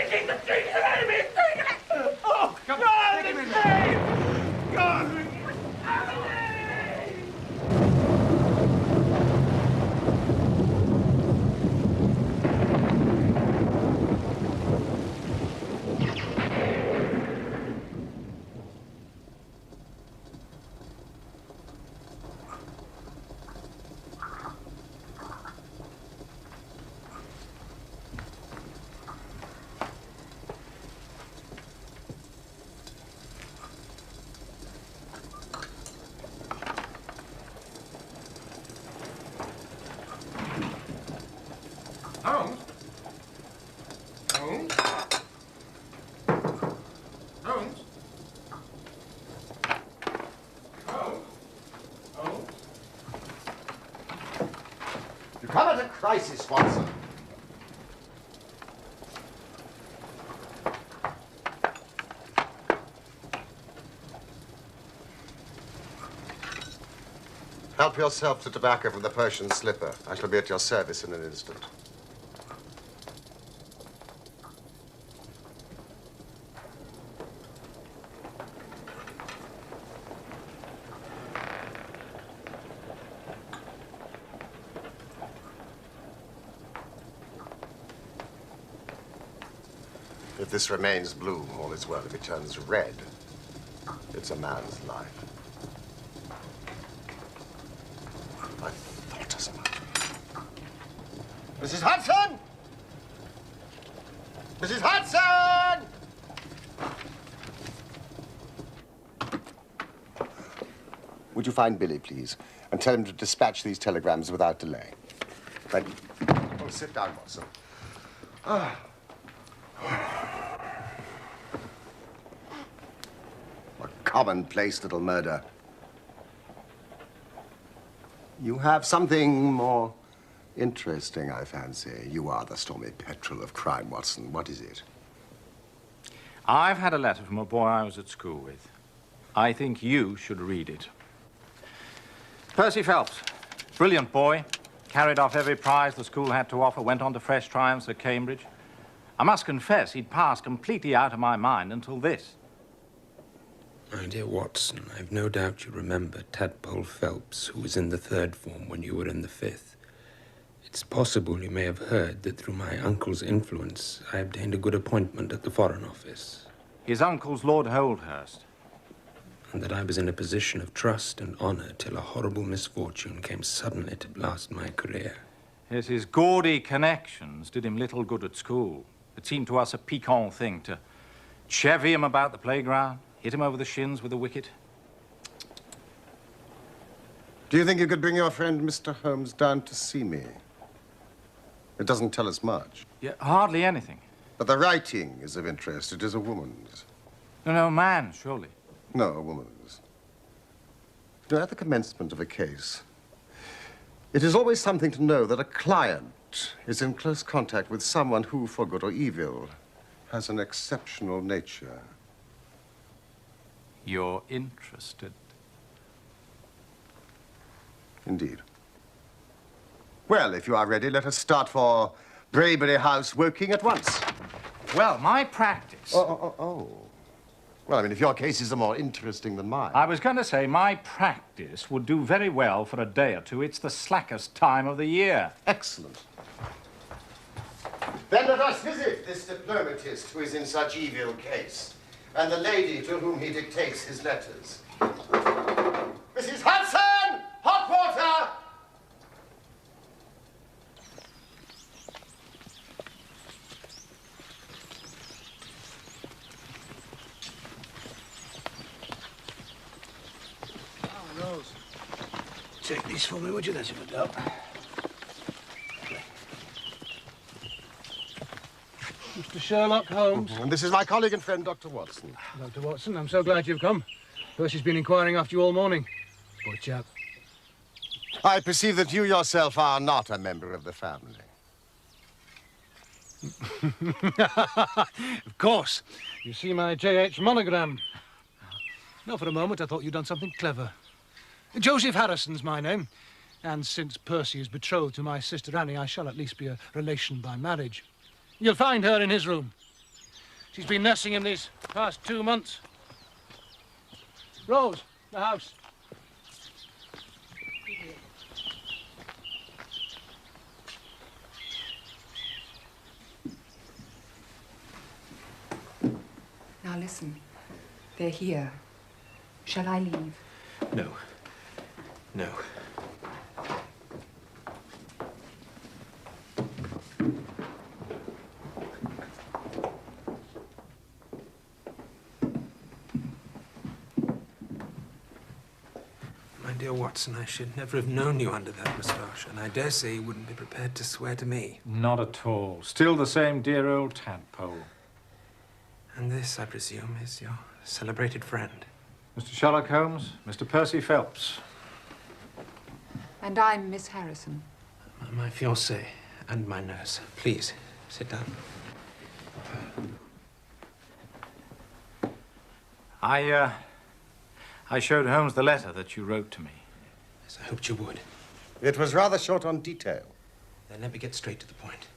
taking the thing out of me! Oh, come on! Take him in there! God! Holmes? Holmes? Holmes? Holmes? Holmes? You come at a crisis, Watson. Help yourself to tobacco from the Persian slipper. I shall be at your service in an instant. If this remains blue, all is well. If it turns red, it's a man's life. I thought as much. Mrs. Hudson! Mrs. Hudson! Would you find Billy, please, and tell him to dispatch these telegrams without delay? Thank you. Oh, sit down, Watson. Ah. A commonplace little murder. You have something more interesting, I fancy. You are the stormy petrel of crime, Watson. What is it? I've had a letter from a boy I was at school with. I think you should read it. Percy Phelps, brilliant boy, carried off every prize the school had to offer, went on to fresh triumphs at Cambridge. I must confess, he'd passed completely out of my mind until this. My dear Watson, I've no doubt you remember Tadpole Phelps, who was in the 3rd form when you were in the 5th. It's possible you may have heard that through my uncle's influence, I obtained a good appointment at the Foreign Office. His uncle's Lord Holdhurst. And that I was in a position of trust and honor till a horrible misfortune came suddenly to blast my career. Yes, his gaudy connections did him little good at school. It seemed to us a piquant thing to chevy him about the playground, hit him over the shins with a wicket. Do you think you could bring your friend, Mr. Holmes, down to see me? It doesn't tell us much. Yeah, hardly anything. But the writing is of interest. It is a woman's. No, man, surely. No, a woman's. You know, at the commencement of a case, it is always something to know that a client is in close contact with someone who, for good or evil, has an exceptional nature. You're interested. Indeed. Well, if you are ready, let us start for Braybury House, Woking at once. Well, my practice... Oh. Well, I mean, if your cases are more interesting than mine. I was going to say my practice would do very well for a day or two. It's the slackest time of the year. Excellent. Then let us visit this diplomatist who is in such evil case, and the lady to whom he dictates his letters. Mrs. Hudson! Hot water! Take these for me, would you? That's a good help. Mr. Sherlock Holmes. And this is my colleague and friend, Dr. Watson. Dr. Watson, I'm so glad you've come. Percy's been inquiring after you all morning. Poor chap. I perceive that you yourself are not a member of the family. Of course. You see my J.H. monogram. No, for a moment I thought you'd done something clever. Joseph Harrison's my name. And since Percy is betrothed to my sister Annie, I shall at least be a relation by marriage. You'll find her in his room. She's been nursing him these past 2 months. Rose, the house. Now listen, they're here. Shall I leave? No. No. My dear Watson, I should never have known you under that moustache, and I dare say you wouldn't be prepared to swear to me. Not at all. Still the same dear old tadpole. And this, I presume, is your celebrated friend. Mr. Sherlock Holmes, Mr. Percy Phelps. And I'm Miss Harrison. My fiancée and my nurse. Please, sit down. I showed Holmes the letter that you wrote to me. Yes, I hoped you would. It was rather short on detail. Then let me get straight to the point.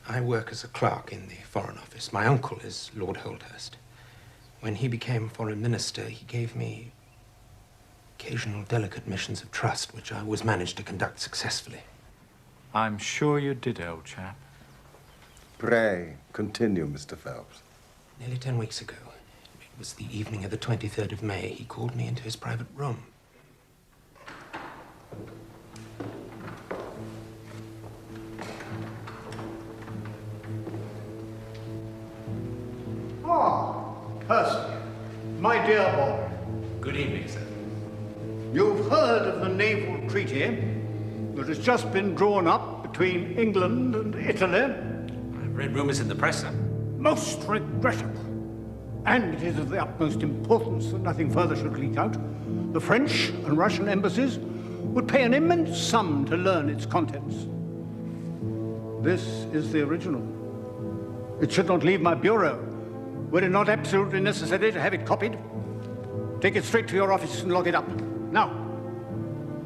I work as a clerk in the Foreign Office. My uncle is Lord Holdhurst. When he became Foreign Minister, he gave me occasional delicate missions of trust, which I always managed to conduct successfully. I'm sure you did, old chap. Pray, continue, Mr. Phelps. Nearly 10 weeks ago, it was the evening of the 23rd of May, he called me into his private room. Percy, my dear boy. Good evening, sir. You've heard of the naval treaty that has just been drawn up between England and Italy? I've read rumors in the press, sir. Most regrettable. And it is of the utmost importance that nothing further should leak out. The French and Russian embassies would pay an immense sum to learn its contents. This is the original. It should not leave my bureau. Were it not absolutely necessary to have it copied, take it straight to your office and lock it up. Now,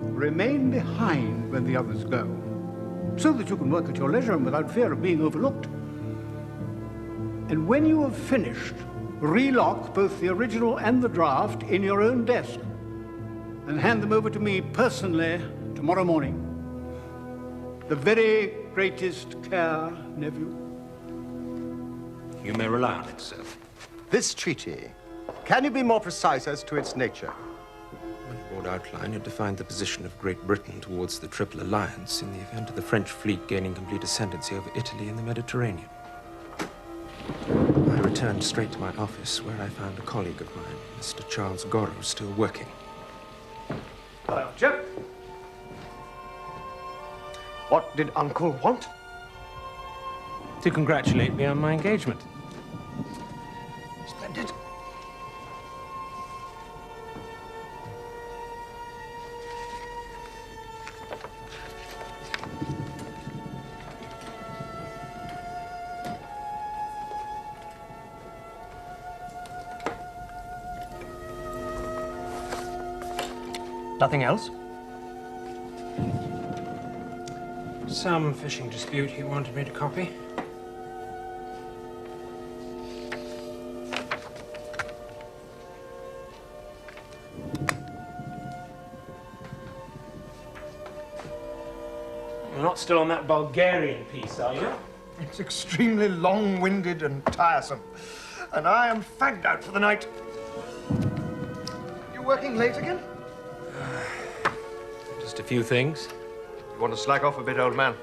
remain behind when the others go, so that you can work at your leisure and without fear of being overlooked. And when you have finished, relock both the original and the draft in your own desk and hand them over to me personally tomorrow morning. The very greatest care, nephew. You may rely on it, sir. This treaty, can you be more precise as to its nature? In broad outline, it defined the position of Great Britain towards the Triple Alliance in the event of the French fleet gaining complete ascendancy over Italy in the Mediterranean. I returned straight to my office, where I found a colleague of mine, Mr. Charles Gorrow, still working. Hello, Chip. What did Uncle want? To congratulate me on my engagement. Splendid. Nothing else? Some fishing dispute he wanted me to copy. You're not still on that Bulgarian piece, are you? It's extremely long-winded and tiresome, and I am fagged out for the night. You working late again? Just a few things. You want to slack off a bit, old man?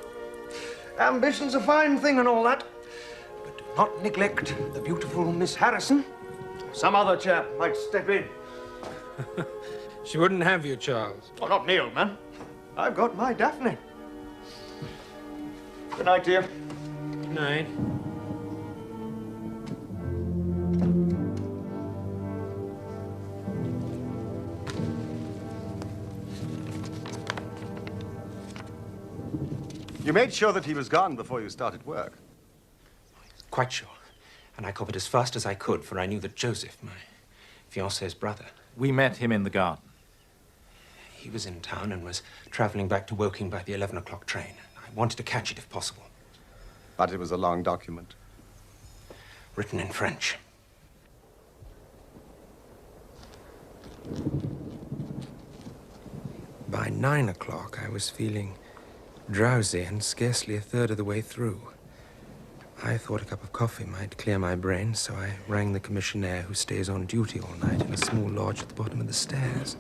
Ambition's a fine thing and all that, but do not neglect the beautiful Miss Harrison. Some other chap might step in. She wouldn't have you, Charles. Oh, not me, old man. I've got my Daphne. Good night, dear. Good night. You made sure that he was gone before you started work. Quite sure. And I copied as fast as I could, for I knew that Joseph, my fiancée's brother, We met him in the garden. he was in town and was traveling back to Woking by the 11 o'clock train. I wanted to catch it if possible. But it was a long document. written in French. By 9 o'clock, I was feeling drowsy and scarcely a third of the way through. I thought a cup of coffee might clear my brain, so I rang the commissionaire who stays on duty all night in a small lodge at the bottom of the stairs.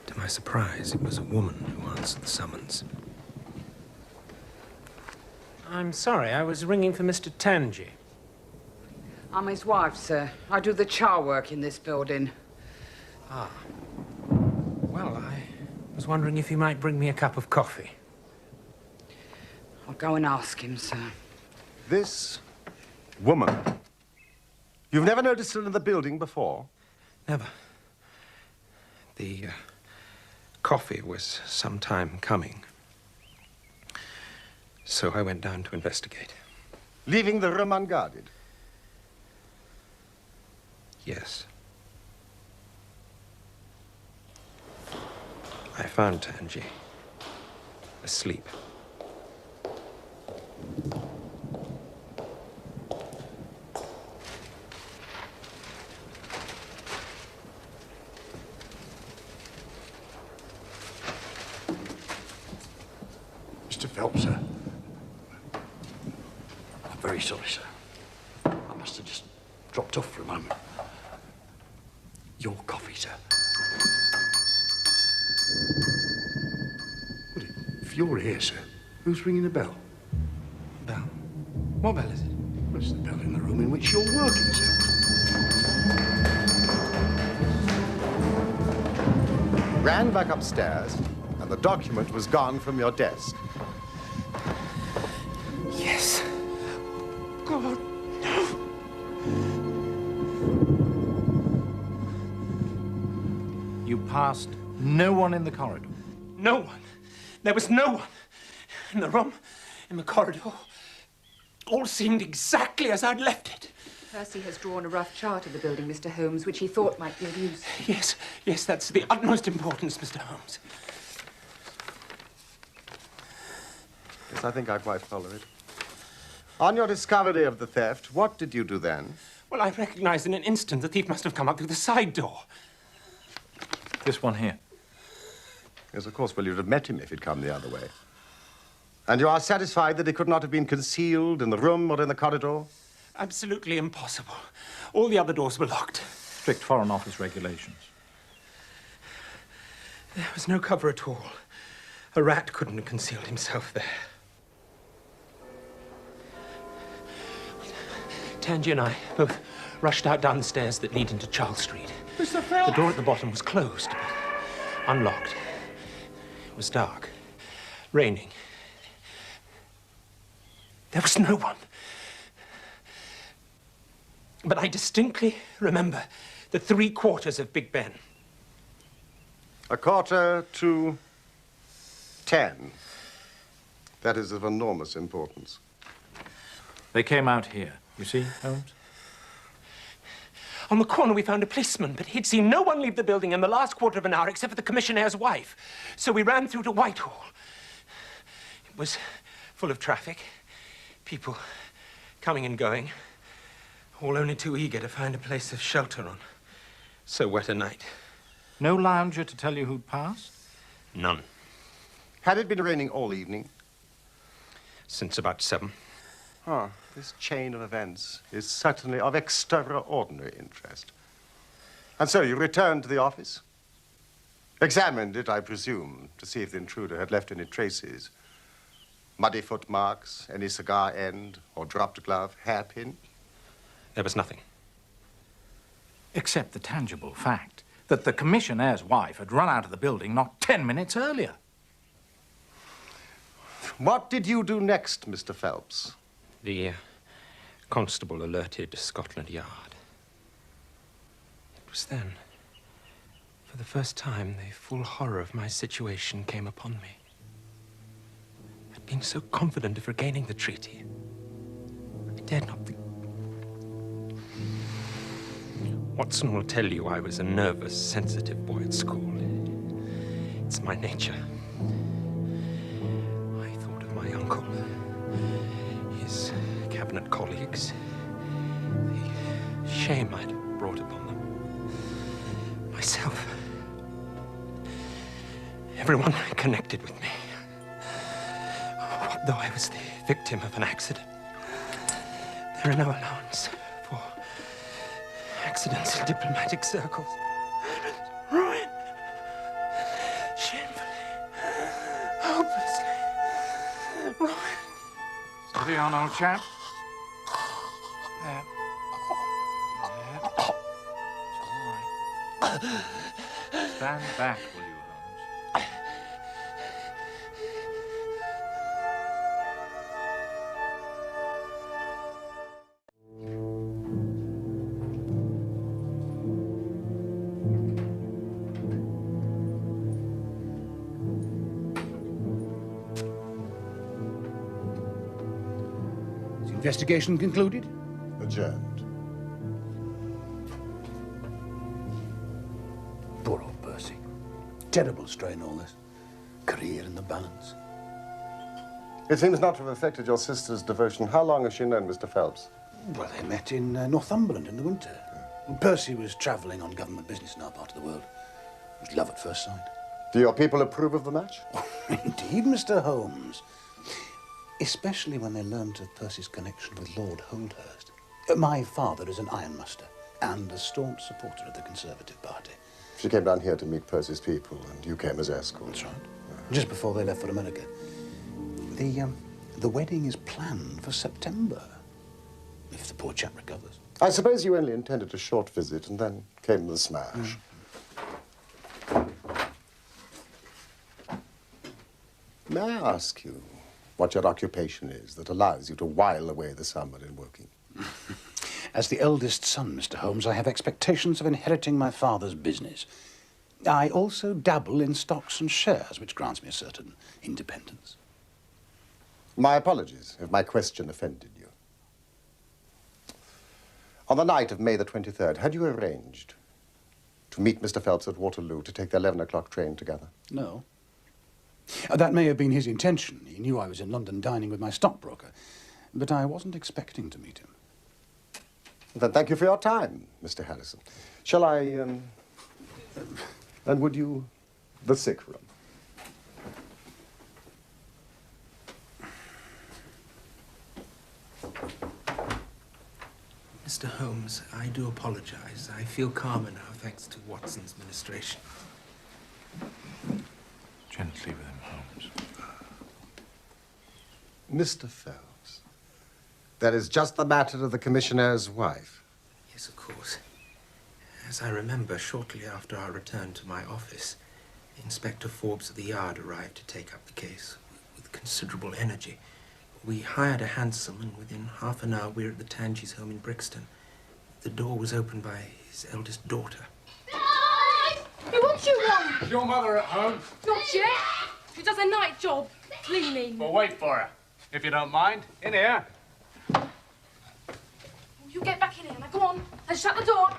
To my surprise, it was a woman who answered the summons. I'm sorry, I was ringing for Mr. Tangi. I'm his wife, sir. I do the char work in this building. Ah. Well, I was wondering if you might bring me a cup of coffee. I'll go and ask him, sir. This woman. You've never noticed her in the building before? Never. The coffee was some time coming. So I went down to investigate. Leaving the room unguarded? Yes. I found Tangi asleep. Mr. Phelps, sir. I'm very sorry, sir. I must have just dropped off for a moment. Your coffee, sir. Well, if you're here, sir, who's ringing the bell? Bell? What bell is it? Well, it's the bell in the room in which you're working, sir. Ran back upstairs, and the document was gone from your desk. Yes. God, no. You passed no one in the corridor. No one. There was no one. In the room, in the corridor. All seemed exactly as I'd left it. Percy has drawn a rough chart of the building, Mr. Holmes, which he thought might be of use. Yes, that's the utmost importance, Mr. Holmes. Yes, I think I quite follow it. On your discovery of the theft, what did you do then? Well, I recognized in an instant the thief must have come up through the side door. This one here. Yes, of course. Well, you'd have met him if he'd come the other way. And you are satisfied that he could not have been concealed in the room or in the corridor? Absolutely impossible. All the other doors were locked. Strict Foreign Office regulations. There was no cover at all. A rat couldn't have concealed himself there. Tangi and I both rushed out down the stairs that lead into Charles Street. Mr. Phelps! The door at the bottom was closed, but unlocked. It was dark, raining. There was no one. But I distinctly remember the 3/4 of Big Ben. 9:45. That is of enormous importance. They came out here. You see, Holmes? On the corner, we found a policeman, but he'd seen no one leave the building in the last quarter of an hour except for the commissionnaire's wife. So we ran through to Whitehall. It was full of traffic, people coming and going, all only too eager to find a place of shelter on so wet a night. No lounger to tell you who'd passed? None. Had it been raining all evening? Since about 7. Ah, this chain of events is certainly of extraordinary interest. And so you returned to the office? Examined it, I presume, to see if the intruder had left any traces. Muddy footmarks, any cigar end, or dropped glove, hairpin? There was nothing. Except the tangible fact that the commissionnaire's wife had run out of the building not 10 minutes earlier. What did you do next, Mr. Phelps? The constable alerted Scotland Yard. It was then, for the first time, the full horror of my situation came upon me. I'd been so confident of regaining the treaty. I dared not think. Watson will tell you I was a nervous, sensitive boy at school. It's my nature. I thought of my uncle, his cabinet colleagues, the shame I'd brought upon them, myself, everyone connected with me. What though I was the victim of an accident? There are no allowance for accidents in diplomatic circles. Ruin. Shamefully. Hopelessly. Ruin. Steady on, old chap. There. There. It's all right. Stand back, will you, Holmes? Is the investigation concluded? Adjourned. Poor old Percy. Terrible strain, all this. Career in the balance. It seems not to have affected your sister's devotion. How long has she known Mr. Phelps? Well, they met in Northumberland in the winter. Percy was travelling on government business in our part of the world. It was love at first sight. Do your people approve of the match? Indeed, Mr. Holmes. Especially when they learnt of Percy's connection with Lord Holdhurst. My father is an ironmaster and a staunch supporter of the Conservative Party. She came down here to meet Percy's people, and you came as escort. That's right. Just before they left for America. The wedding is planned for September, if the poor chap recovers. I suppose you only intended a short visit, and then came the smash. May I ask you what your occupation is that allows you to while away the summer in working? As the eldest son, Mr. Holmes, I have expectations of inheriting my father's business. I also dabble in stocks and shares, which grants me a certain independence. My apologies if my question offended you. On the night of May the 23rd, had you arranged to meet Mr. Phelps at Waterloo to take the 11 o'clock train together? No. That may have been his intention. He knew I was in London dining with my stockbroker, but I wasn't expecting to meet him. Then thank you for your time, Mr. Harrison. Shall I, and would you, the sick room? Mr. Holmes, I do apologize. I feel calmer now, thanks to Watson's ministration. Gently with him, Holmes. Mr. Phelps, that is just the matter of the commissionaire's wife. Yes, of course. As I remember, shortly after our return to my office, Inspector Forbes of the Yard arrived to take up the case with considerable energy. We hired a hansom, and within half an hour we were at the Tangys' home in Brixton. The door was opened by his eldest daughter. Hey, what you want? Is your mother at home? Not yet. She does a night job, cleaning. Well, wait for her, if you don't mind. In here. You get back in here now. Go on and shut the door.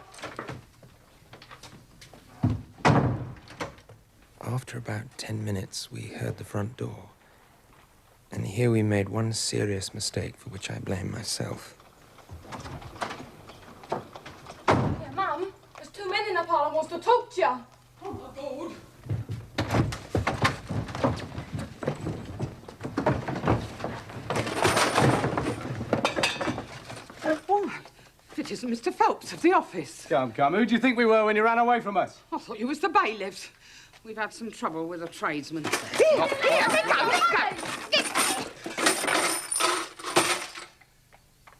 After about 10 minutes, we heard the front door. And here we made one serious mistake for which I blame myself. Yeah, Mum, there's two men in the parlour wants to talk to you. Oh, my God. If it isn't Mr. Phelps of the office. Come. Who do you think we were when you ran away from us? I thought you was the bailiffs. We've had some trouble with a tradesman.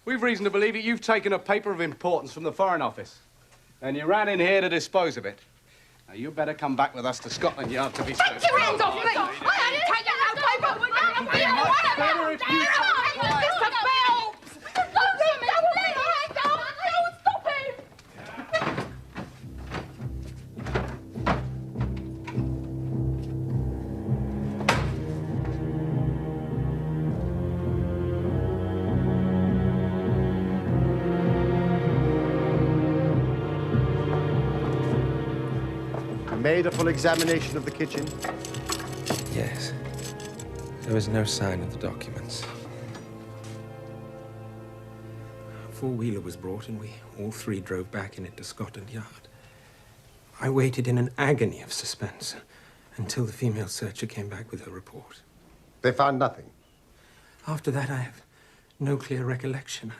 We've reason to believe that you've taken a paper of importance from the Foreign Office. And you ran in here to dispose of it. Now, you better come back with us to Scotland Yard to be served. Get your hands off me! I didn't take that paper! Much better if you... Mr. Phelps! Don't stop me! Don't stop him! made a full examination of the kitchen? Yes. There was no sign of the documents. A four-wheeler was brought, and we all three drove back in it to Scotland Yard. I waited in an agony of suspense until the female searcher came back with her report. They found nothing. After that, I have no clear recollection.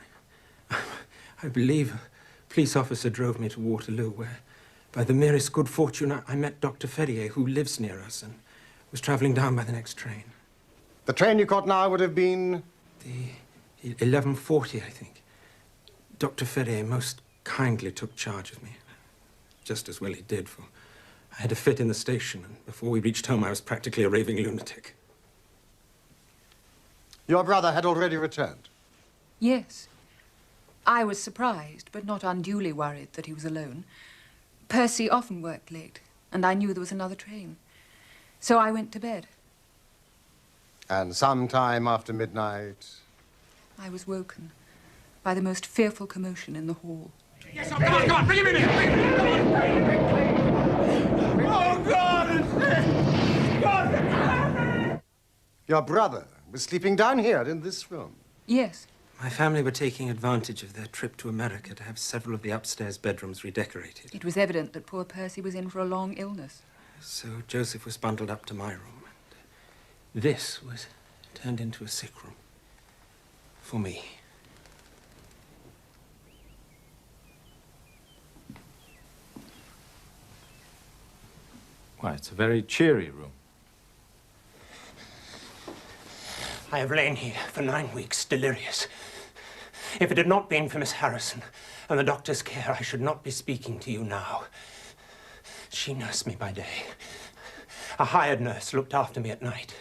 I believe a police officer drove me to Waterloo, where, by the merest good fortune, I met Dr. Ferrier, who lives near us and was traveling down by the next train. The train you caught now would have been? The 11:40, I think. Dr. Ferrier most kindly took charge of me. Just as well he did, for I had a fit in the station, and before we reached home, I was practically a raving lunatic. Your brother had already returned? Yes. I was surprised, but not unduly worried that he was alone. Percy often worked late, and I knew there was another train. So I went to bed. And sometime after midnight? I was woken by the most fearful commotion in the hall. Yes, come on, bring him in here! Oh, God! God! Your brother was sleeping down here in this room? Yes. My family were taking advantage of their trip to America to have several of the upstairs bedrooms redecorated. It was evident that poor Percy was in for a long illness. So Joseph was bundled up to my room, and this was turned into a sick room for me. Why, it's a very cheery room. I have lain here for 9 weeks, delirious. If it had not been for Miss Harrison and the doctor's care, I should not be speaking to you now. She nursed me by day. A hired nurse looked after me at night.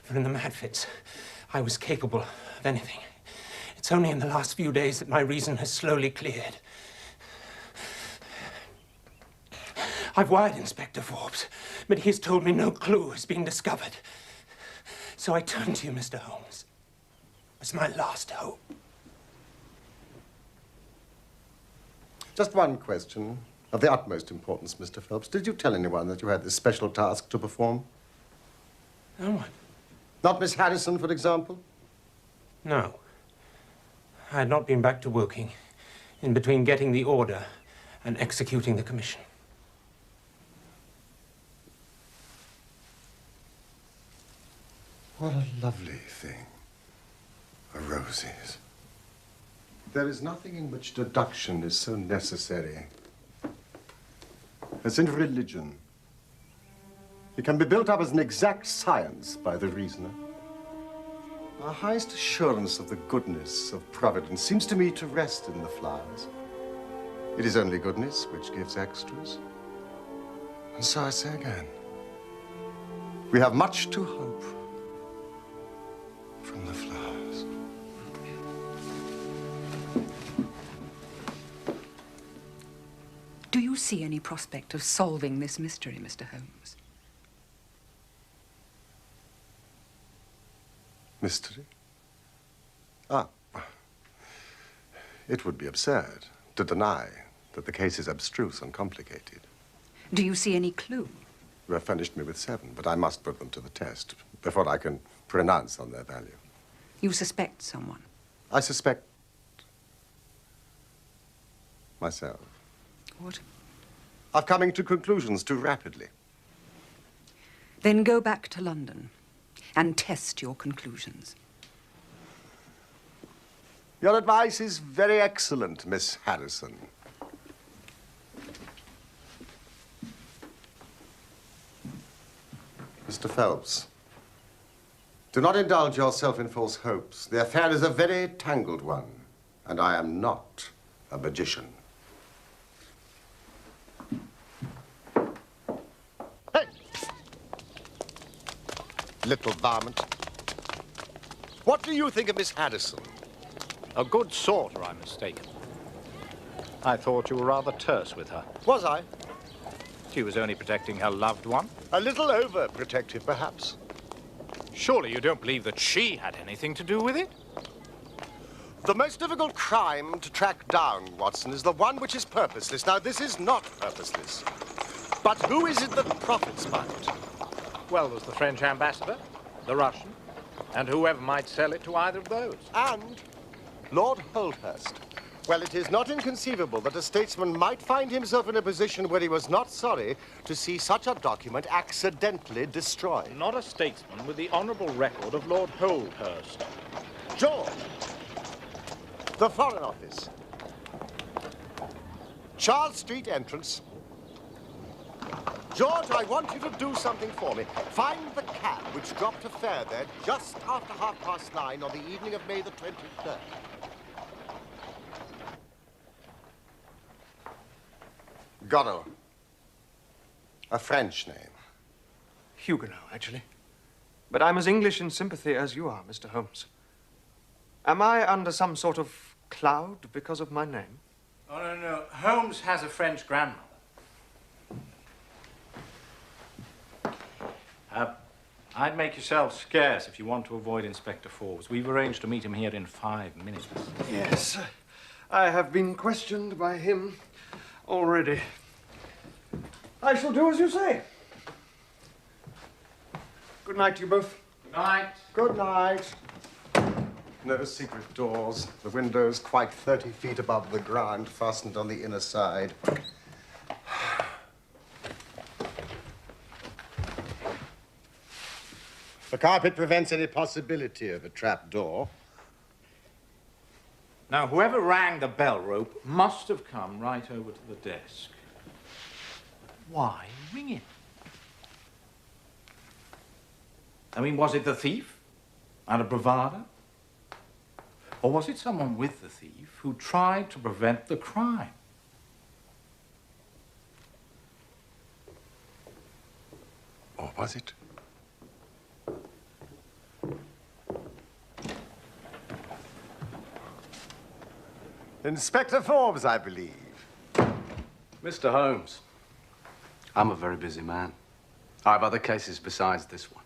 For in the mad fits, I was capable of anything. It's only in the last few days that my reason has slowly cleared. I've wired Inspector Forbes, but he's told me no clue has been discovered. So I turn to you, Mr. Holmes. It's my last hope. Just one question of the utmost importance, Mr. Phelps. Did you tell anyone that you had this special task to perform? No one. Not Miss Harrison, for example? No. I had not been back to Woking in between getting the order and executing the commission. What a lovely thing, a rose is. There is nothing in which deduction is so necessary as in religion. It can be built up as an exact science by the reasoner. Our highest assurance of the goodness of Providence seems to me to rest in the flowers. It is only goodness which gives extras. And so I say again, we have much to hope from the flowers. Do you see any prospect of solving this mystery, Mr. Holmes? Mystery? Ah. It would be absurd to deny that the case is abstruse and complicated. Do you see any clue? You have furnished me with 7, but I must put them to the test before I can pronounce on their value. You suspect someone? I suspect myself. What? Of coming to conclusions too rapidly. Then go back to London and test your conclusions. Your advice is very excellent, Miss Harrison. Mr. Phelps, do not indulge yourself in false hopes. The affair is a very tangled one, and I am not a magician. Hey! Little varmint. What do you think of Miss Harrison? A good sort, or I'm mistaken. I thought you were rather terse with her. Was I? She was only protecting her loved one. A little overprotective, perhaps. Surely you don't believe that she had anything to do with it? The most difficult crime to track down, Watson, is the one which is purposeless. Now, this is not purposeless. But who is it that profits by it? Well, there's the French ambassador, the Russian, and whoever might sell it to either of those. And Lord Holdhurst. Well, it is not inconceivable that a statesman might find himself in a position where he was not sorry to see such a document accidentally destroyed. Not a statesman with the honourable record of Lord Holdhurst. George, the Foreign Office. Charles Street entrance. George, I want you to do something for me. Find the cab which dropped a fare there just after 9:30 on the evening of May the 23rd. Godot. A French name. Huguenot, actually. But I'm as English in sympathy as you are, Mr. Holmes. Am I under some sort of cloud because of my name? Oh, no. Holmes has a French grandmother. I'd make yourself scarce if you want to avoid Inspector Forbes. We've arranged to meet him here in 5 minutes. Yes, I have been questioned by him already. I shall do as you say. Good night to you both. Good night. Good night. No secret doors. The windows quite 30 feet above the ground, fastened on the inner side. The carpet prevents any possibility of a trap door. Now, whoever rang the bell rope must have come right over to the desk. Why ring it? I mean, was it the thief out of bravado? Or was it someone with the thief who tried to prevent the crime? Or was it? Inspector Forbes, I believe. Mr. Holmes, I'm a very busy man. I have other cases besides this one.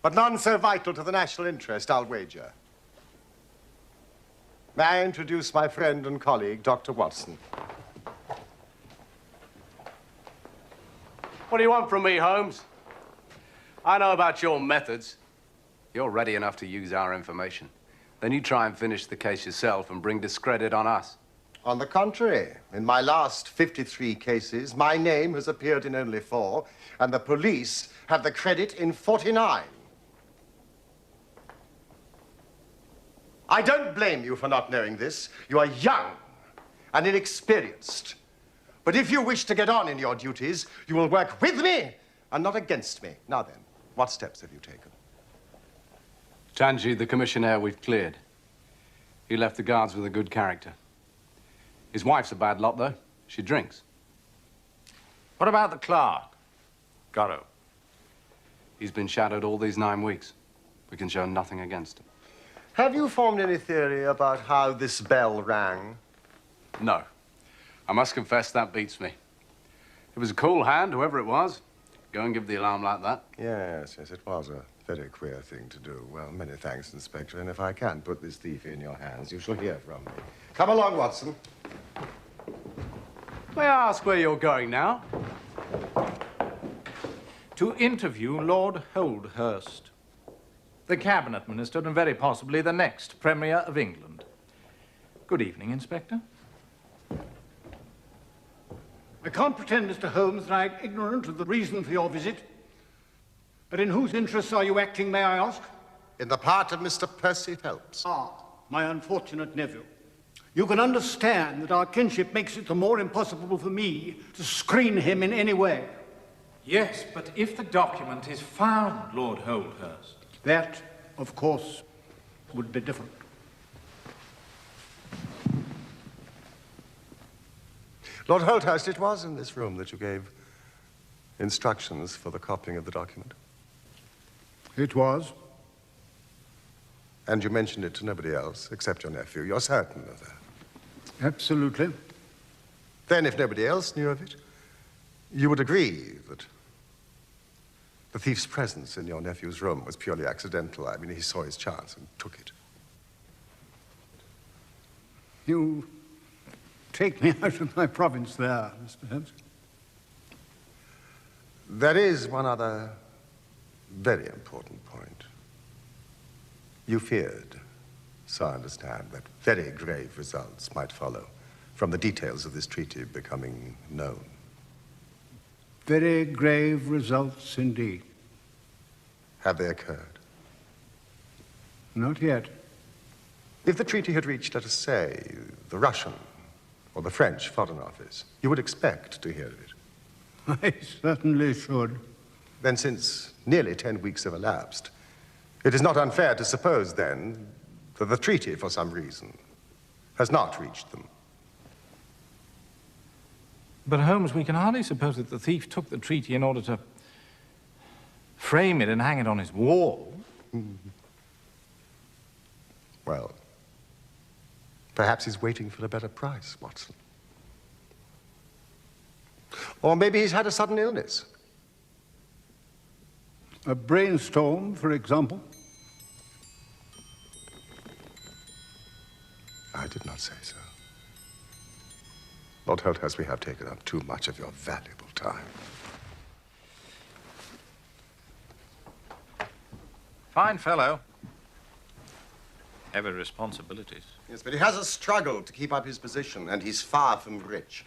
But none so vital to the national interest, I'll wager. May I introduce my friend and colleague, Dr. Watson? What do you want from me, Holmes? I know about your methods. You're ready enough to use our information. Then you try and finish the case yourself and bring discredit on us. On the contrary, in my last 53 cases, my name has appeared in only 4, and the police have the credit in 49. I don't blame you for not knowing this. You are young and inexperienced. But if you wish to get on in your duties, you will work with me and not against me. Now then, what steps have you taken? Tanji, the commissionaire, we've cleared. He left the guards with a good character. His wife's a bad lot, though. She drinks. What about the clerk? Godot. He's been shadowed all these 9 weeks. We can show nothing against him. Have you formed any theory about how this bell rang? No. I must confess that beats me. It was a cool hand, whoever it was. Go and give the alarm like that. Yes, it was a very queer thing to do. Well, many thanks, Inspector, and if I can put this thief in your hands, you shall hear from me. Come along, Watson. May I ask where you're going now? To interview Lord Holdhurst, the cabinet minister and very possibly the next Premier of England. Good evening, Inspector. I can't pretend, Mr. Holmes, that I'm ignorant of the reason for your visit. But in whose interests are you acting, may I ask? In the part of Mr. Percy Phelps. Ah, my unfortunate nephew. You can understand that our kinship makes it the more impossible for me to screen him in any way. Yes, but if the document is found, Lord Holdhurst... That, of course, would be different. Lord Holdhurst, it was in this room that you gave instructions for the copying of the document. It was. And you mentioned it to nobody else except your nephew. You're certain of that? Absolutely. Then, if nobody else knew of it, you would agree that the thief's presence in your nephew's room was purely accidental. I mean, he saw his chance and took it. You take me out of my province there, Mr. Holmes. There is one other very important point. You feared, so I understand, that very grave results might follow from the details of this treaty becoming known. Very grave results indeed. Have they occurred? Not yet. If the treaty had reached, let us say, the Russian or the French Foreign Office, you would expect to hear of it. I certainly should. Then, since nearly 10 weeks have elapsed, it is not unfair to suppose, then, that the treaty, for some reason, has not reached them. But, Holmes, we can hardly suppose that the thief took the treaty in order to frame it and hang it on his wall. Well, perhaps he's waiting for a better price, Watson. Or maybe he's had a sudden illness. A brainstorm, for example. I did not say so. Lord Holthurst, we have taken up too much of your valuable time. Fine fellow. Heavy responsibilities. Yes, but he has a struggle to keep up his position, and he's far from rich.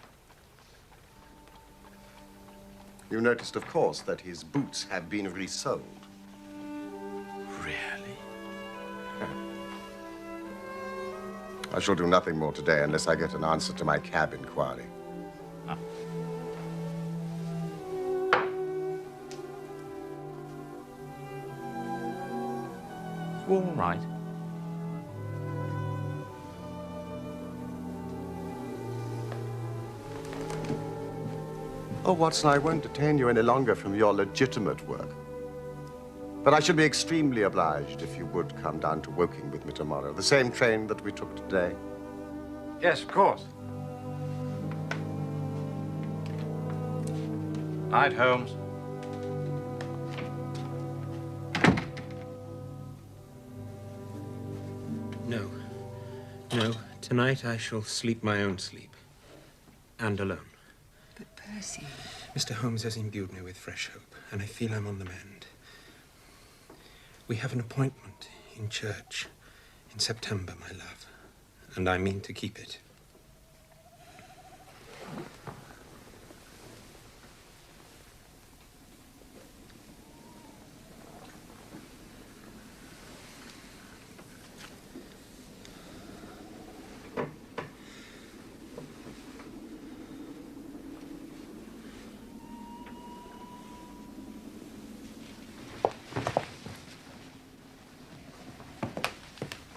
You noticed, of course, that his boots have been resold. Really? I shall do nothing more today unless I get an answer to my cab inquiry. Ah. All right. Oh, Watson, I won't detain you any longer from your legitimate work. But I should be extremely obliged if you would come down to Woking with me tomorrow. The same train that we took today. Yes, of course. Night, Holmes. No. No. Tonight I shall sleep my own sleep. And alone. But Percy... Mr. Holmes has imbued me with fresh hope, and I feel I'm on the mend. We have an appointment in church in September, my love, and I mean to keep it.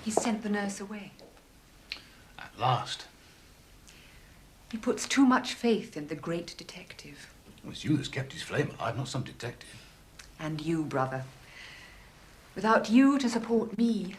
He sent the nurse away. At last. He puts too much faith in the great detective. Well, it's you that's kept his flame alive, not some detective. And you, brother. Without you to support me...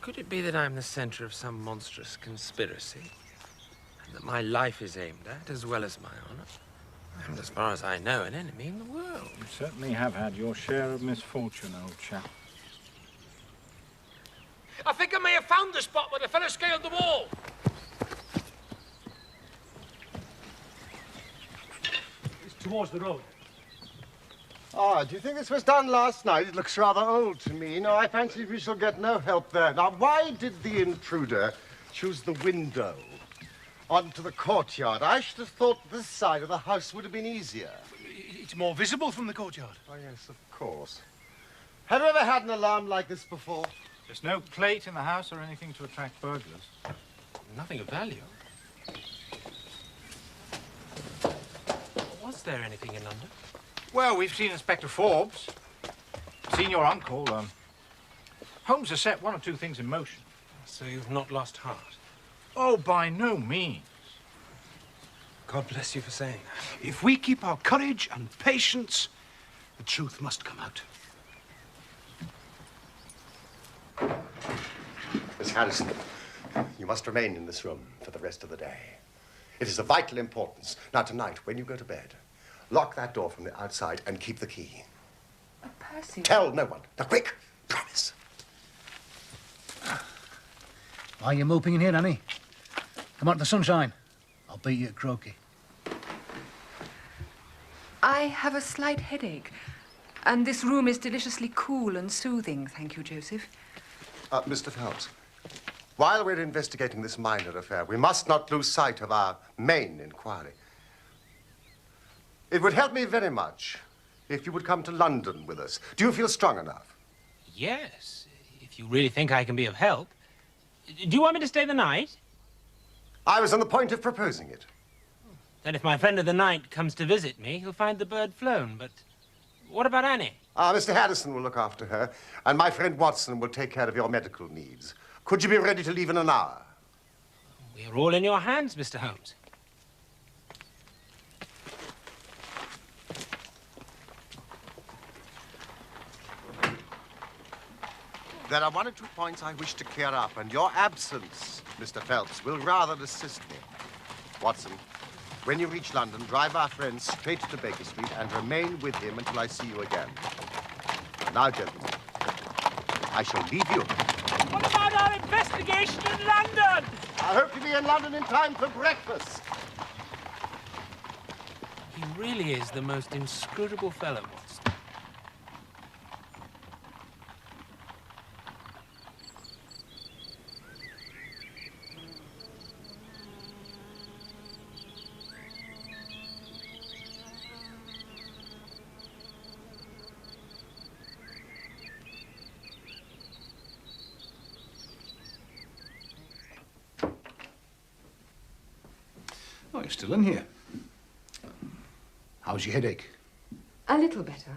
Could it be that I'm the center of some monstrous conspiracy? And that my life is aimed at, as well as my honor? And as far as I know, an enemy in the world. You certainly have had your share of misfortune, old chap. I think I may have found the spot where the fellow scaled the wall. It's towards the road. Ah, do you think this was done last night? It looks rather old to me. No, I fancy we shall get no help there. Now, why did the intruder choose the window onto the courtyard? I should have thought this side of the house would have been easier. It's more visible from the courtyard. Oh, yes, of course. Have you ever had an alarm like this before? There's no plate in the house or anything to attract burglars. Nothing of value. Was there anything in London? Well, we've seen Inspector Forbes. Seen your uncle. Holmes has set one or two things in motion. So you've not lost heart? Oh, by no means. God bless you for saying that. If we keep our courage and patience, the truth must come out. Miss Harrison, you must remain in this room for the rest of the day. It is of vital importance. Now, tonight, when you go to bed, lock that door from the outside and keep the key. Percy. Tell no one. Now, quick! Promise. Why are you moping in here, Annie? Come out in the sunshine. I'll beat you at croquet. I have a slight headache, and this room is deliciously cool and soothing, thank you, Joseph. Mr. Phelps, while we're investigating this minor affair, we must not lose sight of our main inquiry. It would help me very much if you would come to London with us. Do you feel strong enough? Yes, if you really think I can be of help. Do you want me to stay the night? I was on the point of proposing it. Then if my friend of the night comes to visit me, he'll find the bird flown. But what about Annie? Mr. Harrison will look after her, and my friend Watson will take care of your medical needs. Could you be ready to leave in an hour? We are all in your hands, Mr. Holmes. There are one or two points I wish to clear up, and your absence, Mr. Phelps, will rather assist me. Watson, when you reach London, drive our friend straight to Baker Street and remain with him until I see you again. Now, gentlemen, I shall leave you. What about our investigation in London? I hope to be in London in time for breakfast. He really is the most inscrutable fellow, Watson. Oh, you're still in here. How's your headache? A little better.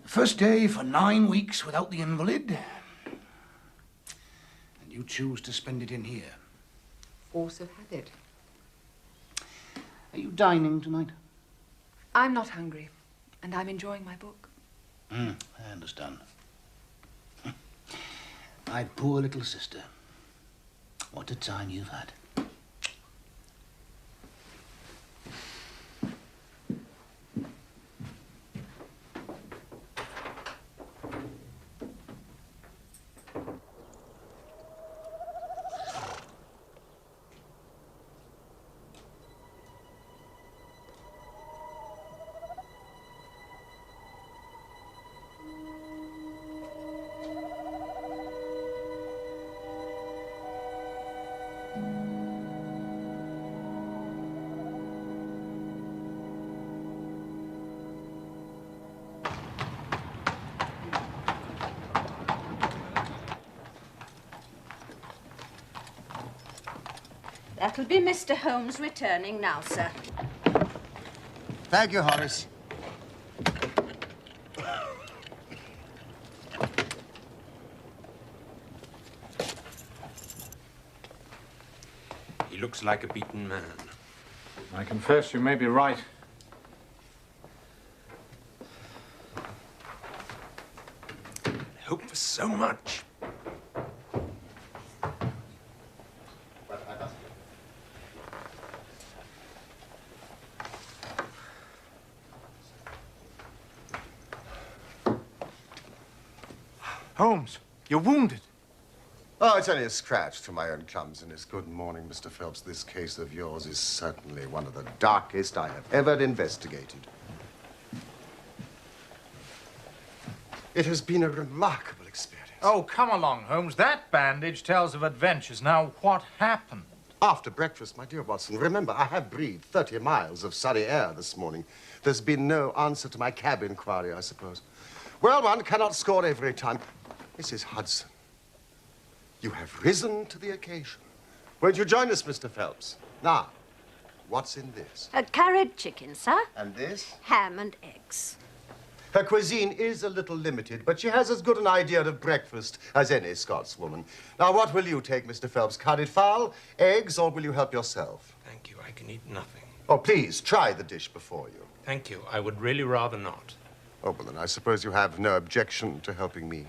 First day for 9 weeks without the invalid. And you choose to spend it in here. Force of habit. Are you dining tonight? I'm not hungry, and I'm enjoying my book. I understand. My poor little sister. What a time you've had. That'll be Mr. Holmes returning now, sir. Thank you, Horace. He looks like a beaten man. I confess you may be right. I hope for so much. Holmes, you're wounded. Oh, it's only a scratch to my own clumsiness. Good morning, Mr. Phelps. This case of yours is certainly one of the darkest I have ever investigated. It has been a remarkable experience. Oh, come along, Holmes. That bandage tells of adventures. Now, what happened? After breakfast, my dear Watson, remember, I have breathed 30 miles of Surrey air this morning. There's been no answer to my cab inquiry, I suppose. Well, one cannot score every time. Mrs. Hudson, you have risen to the occasion. Won't you join us, Mr. Phelps? Now, what's in this? A curried chicken, sir. And this? Ham and eggs. Her cuisine is a little limited, but she has as good an idea of breakfast as any Scotswoman. Now, what will you take, Mr. Phelps? Curried fowl, eggs, or will you help yourself? Thank you. I can eat nothing. Oh, please, try the dish before you. Thank you. I would really rather not. Oh, well, then I suppose you have no objection to helping me.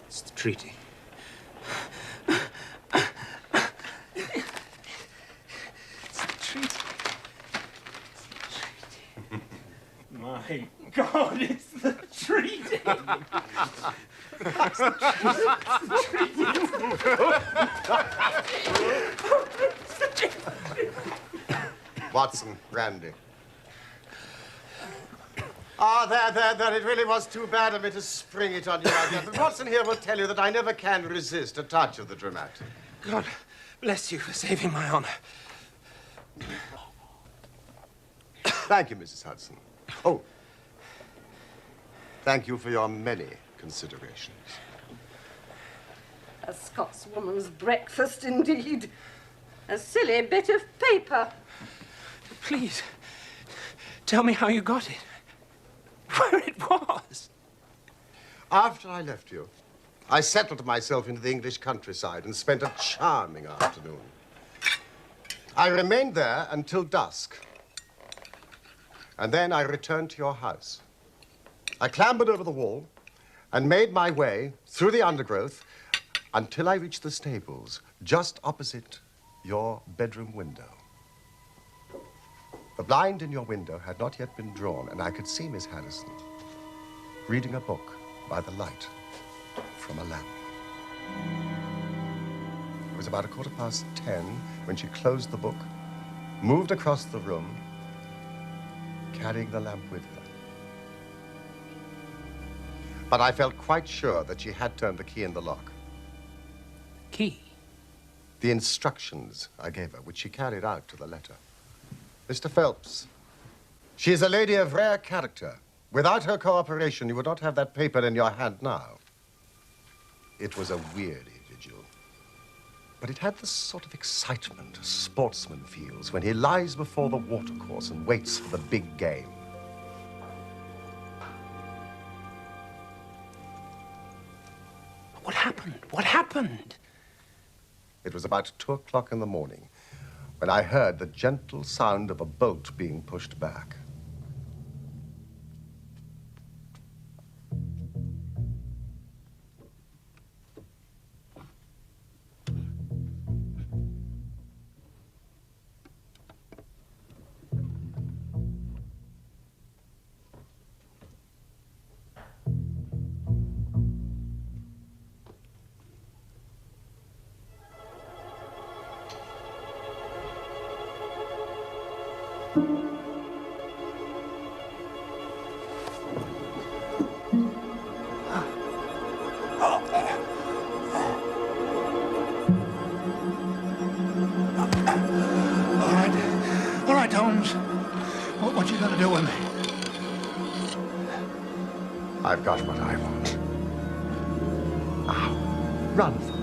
It's the treaty. My God, it's the treaty! Watson, brandy. Ah, there. It really was too bad of me to spring it on you like that. But Watson here will tell you that I never can resist a touch of the dramatic. God bless you for saving my honor. Thank you, Mrs. Hudson. Oh, thank you for your many considerations. A Scotswoman's breakfast, indeed. A silly bit of paper. Please, tell me how you got it. Where it was. After I left you, I settled myself into the English countryside and spent a charming afternoon. I remained there until dusk. And then I returned to your house. I clambered over the wall and made my way through the undergrowth until I reached the stables just opposite your bedroom window. The blind in your window had not yet been drawn, and I could see Miss Harrison reading a book by the light from a lamp. It was about 10:15 when she closed the book, moved across the room, carrying the lamp with her. But I felt quite sure that she had turned the key in the lock. Key? The instructions I gave her, which she carried out to the letter. Mr. Phelps, she is a lady of rare character. Without her cooperation, you would not have that paper in your hand now. It was a weary vigil. But it had the sort of excitement a sportsman feels when he lies before the watercourse and waits for the big game. What happened? What happened? It was about 2 o'clock in the morning when I heard the gentle sound of a bolt being pushed back. All right, Holmes. What you gonna do with me? I've got what I want. Now, run for it.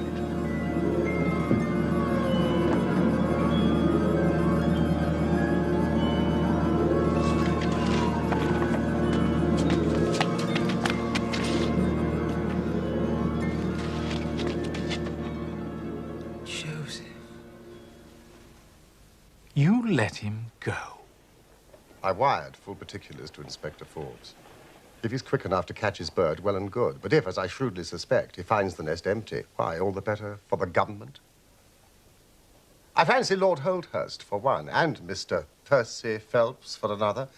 Joseph. You let him go. I wired full particulars to Inspector Forbes. If he's quick enough to catch his bird, well and good. But if, as I shrewdly suspect, he finds the nest empty, why, all the better for the government. I fancy Lord Holdhurst, for one, and Mr. Percy Phelps, for another,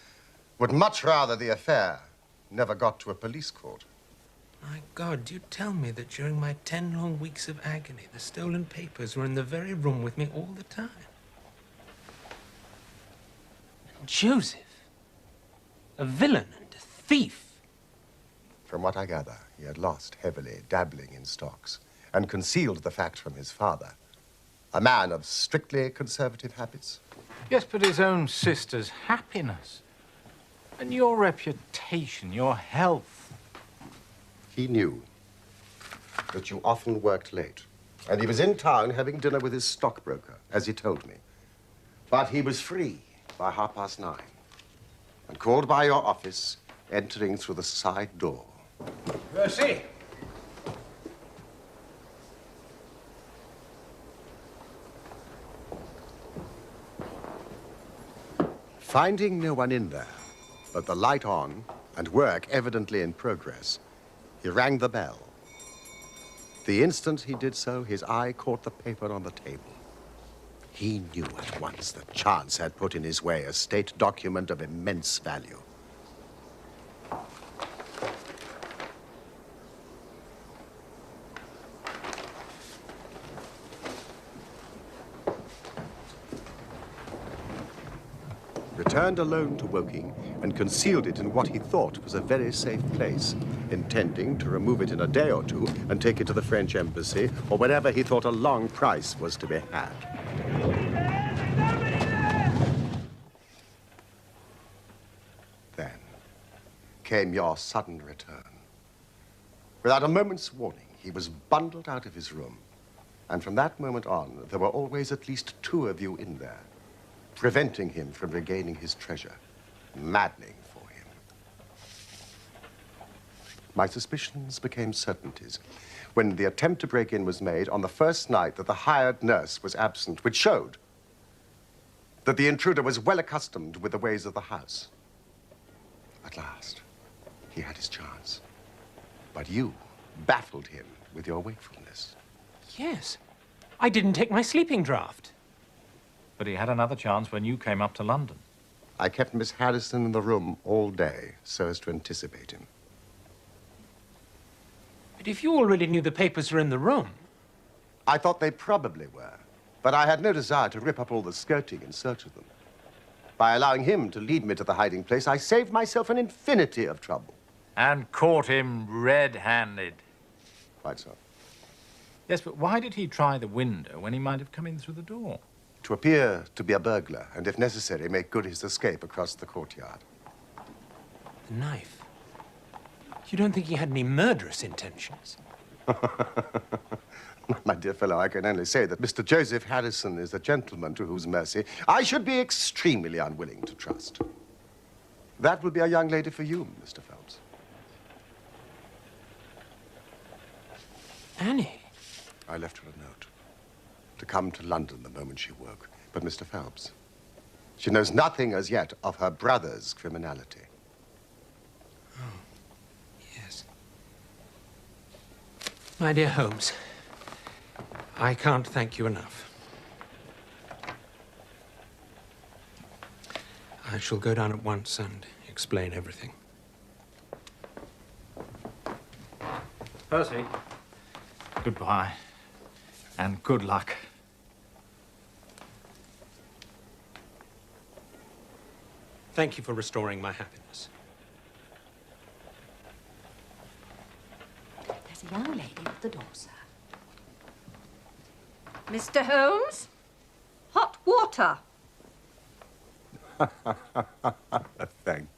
would much rather the affair never got to a police court. My God, do you tell me that during my 10 long weeks of agony, the stolen papers were in the very room with me all the time? And Joseph, a villain and a thief. From what I gather, he had lost heavily dabbling in stocks and concealed the fact from his father, a man of strictly conservative habits. Yes, but his own sister's happiness. And your reputation, your health. He knew that you often worked late, and he was in town having dinner with his stockbroker, as he told me. But he was free by 9:30 and called by your office, entering through the side door. Percy! Finding no one in there, but the light on and work evidently in progress, he rang the bell. The instant he did so, his eye caught the paper on the table. He knew at once that chance had put in his way a state document of immense value. Returned alone to Woking and concealed it in what he thought was a very safe place, intending to remove it in a day or two and take it to the French embassy or wherever he thought a long price was to be had. Then came your sudden return. Without a moment's warning, he was bundled out of his room, and from that moment on, there were always at least 2 of you in there, preventing him from regaining his treasure, maddening for him. My suspicions became certainties when the attempt to break in was made on the first night that the hired nurse was absent, which showed that the intruder was well accustomed with the ways of the house. At last, he had his chance. But you baffled him with your wakefulness. Yes. I didn't take my sleeping draught. But he had another chance when you came up to London. I kept Miss Harrison in the room all day so as to anticipate him. But if you already knew the papers were in the room... I thought they probably were, but I had no desire to rip up all the skirting in search of them. By allowing him to lead me to the hiding place, I saved myself an infinity of trouble. And caught him red-handed. Quite so. Yes, but why did he try the window when he might have come in through the door? To appear to be a burglar, and if necessary, make good his escape across the courtyard. The knife? You don't think he had any murderous intentions? My dear fellow, I can only say that Mr. Joseph Harrison is a gentleman to whose mercy I should be extremely unwilling to trust. That will be a young lady for you, Mr. Phelps. Annie? I left her a note to come to London the moment she woke. But, Mr. Phelps, she knows nothing as yet of her brother's criminality. Oh, yes. My dear Holmes, I can't thank you enough. I shall go down at once and explain everything. Percy, goodbye, and good luck. Thank you for restoring my happiness. There's a young lady at the door, sir. Mr. Holmes? Hot water. Thank